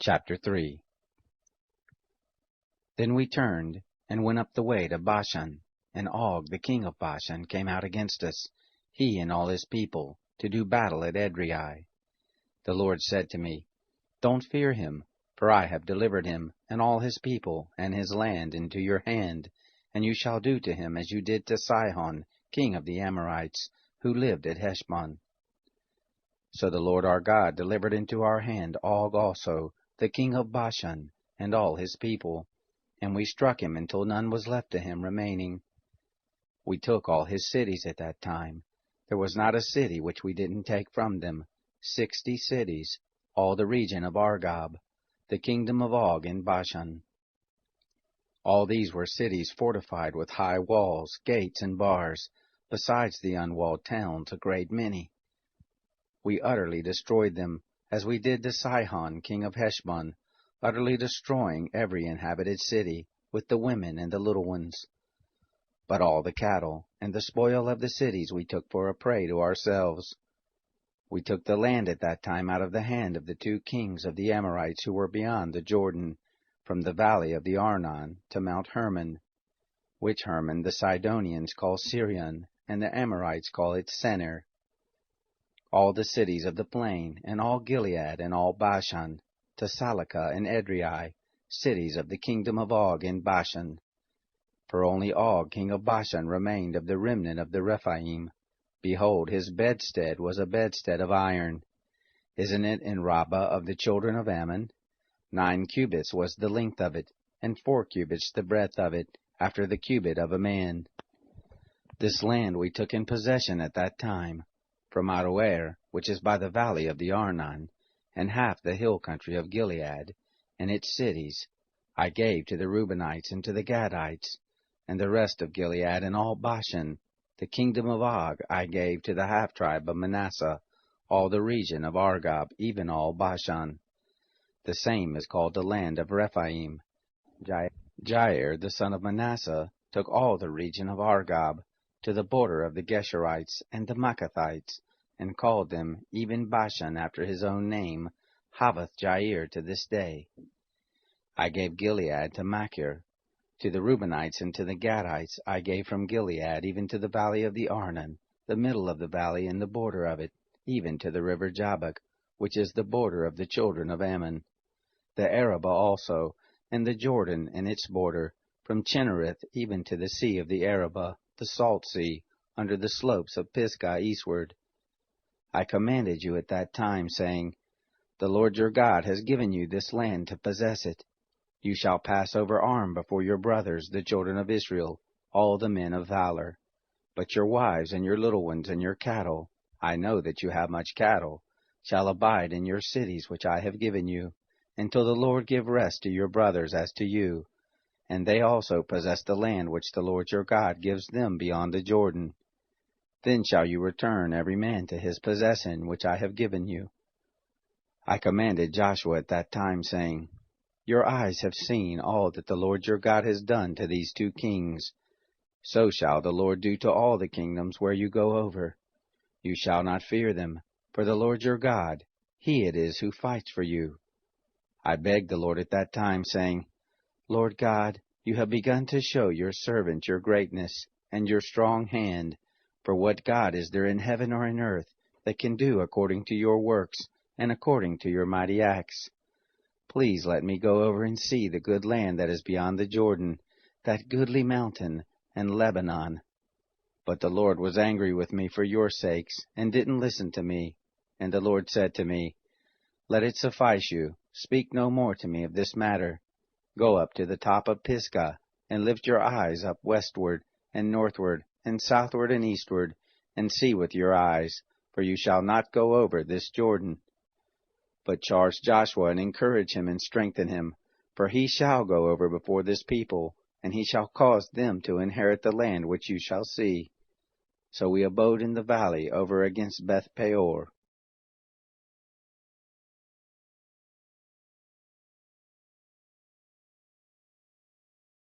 Chapter 3. Then we turned, and went up the way to Bashan, and Og the king of Bashan came out against us, he and all his people, to do battle at Edrei. The Lord said to me, Don't fear him, for I have delivered him, and all his people, and his land into your hand, and you shall do to him as you did to Sihon, king of the Amorites, who lived at Heshbon. So the Lord our God delivered into our hand Og also, the king of Bashan, and all his people, and we struck him until none was left to him remaining. We took all his cities at that time. There was not a city which we didn't take from them, 60 cities, all the region of Argob, the kingdom of Og in Bashan. All these were cities fortified with high walls, gates, and bars, besides the unwalled towns, a great many. We utterly destroyed them, as we did to Sihon, king of Heshbon, utterly destroying every inhabited city, with the women and the little ones. But all the cattle and the spoil of the cities we took for a prey to ourselves. We took the land at that time out of the hand of the 2 kings of the Amorites who were beyond the Jordan, from the valley of the Arnon to Mount Hermon, which Hermon the Sidonians call Sirion, and the Amorites call it Senir. All the cities of the plain, and all Gilead, and all Bashan, to Salakah and Edrei, cities of the kingdom of Og in Bashan. For only Og king of Bashan remained of the remnant of the Rephaim. Behold, his bedstead was a bedstead of iron. Isn't it in Rabbah of the children of Ammon? 9 cubits was the length of it, and 4 cubits the breadth of it, after the cubit of a man. This land we took in possession at that time, from Aroer, which is by the valley of the Arnon, and half the hill country of Gilead, and its cities, I gave to the Reubenites and to the Gadites, and the rest of Gilead and all Bashan. The kingdom of Og I gave to the half-tribe of Manasseh, all the region of Argob, even all Bashan. The same is called the land of Rephaim. Jair, the son of Manasseh, took all the region of Argob, to the border of the Geshurites and the Maacathites, and called them, even Bashan after his own name, Havoth Jair to this day. I gave Gilead to Machir. To the Reubenites and to the Gadites I gave from Gilead even to the valley of the Arnon, the middle of the valley and the border of it, even to the river Jabbok, which is the border of the children of Ammon. The Arabah also, and the Jordan and its border, from Chinnereth even to the sea of the Arabah, the salt sea, under the slopes of Pisgah eastward. I commanded you at that time, saying, The Lord your God has given you this land to possess it. You shall pass over armed before your brothers, the children of Israel, all the men of valor. But your wives and your little ones and your cattle, I know that you have much cattle, shall abide in your cities which I have given you, until the Lord give rest to your brothers as to you, and they also possess the land which the Lord your God gives them beyond the Jordan. Then shall you return every man to his possession which I have given you. I commanded Joshua at that time, saying, Your eyes have seen all that the Lord your God has done to these 2 kings. So shall the Lord do to all the kingdoms where you go over. You shall not fear them, for the Lord your God, he it is who fights for you. I begged the Lord at that time, saying, Lord God, you have begun to show your servant your greatness and your strong hand, for what God is there in heaven or in earth that can do according to your works and according to your mighty acts? Please let me go over and see the good land that is beyond the Jordan, that goodly mountain, and Lebanon. But the Lord was angry with me for your sakes, and didn't listen to me. And the Lord said to me, Let it suffice you, speak no more to me of this matter. Go up to the top of Pisgah, and lift your eyes up westward, and northward, and southward, and eastward, and see with your eyes, for you shall not go over this Jordan. But charge Joshua, and encourage him, and strengthen him, for he shall go over before this people, and he shall cause them to inherit the land which you shall see. So we abode in the valley over against Beth Peor.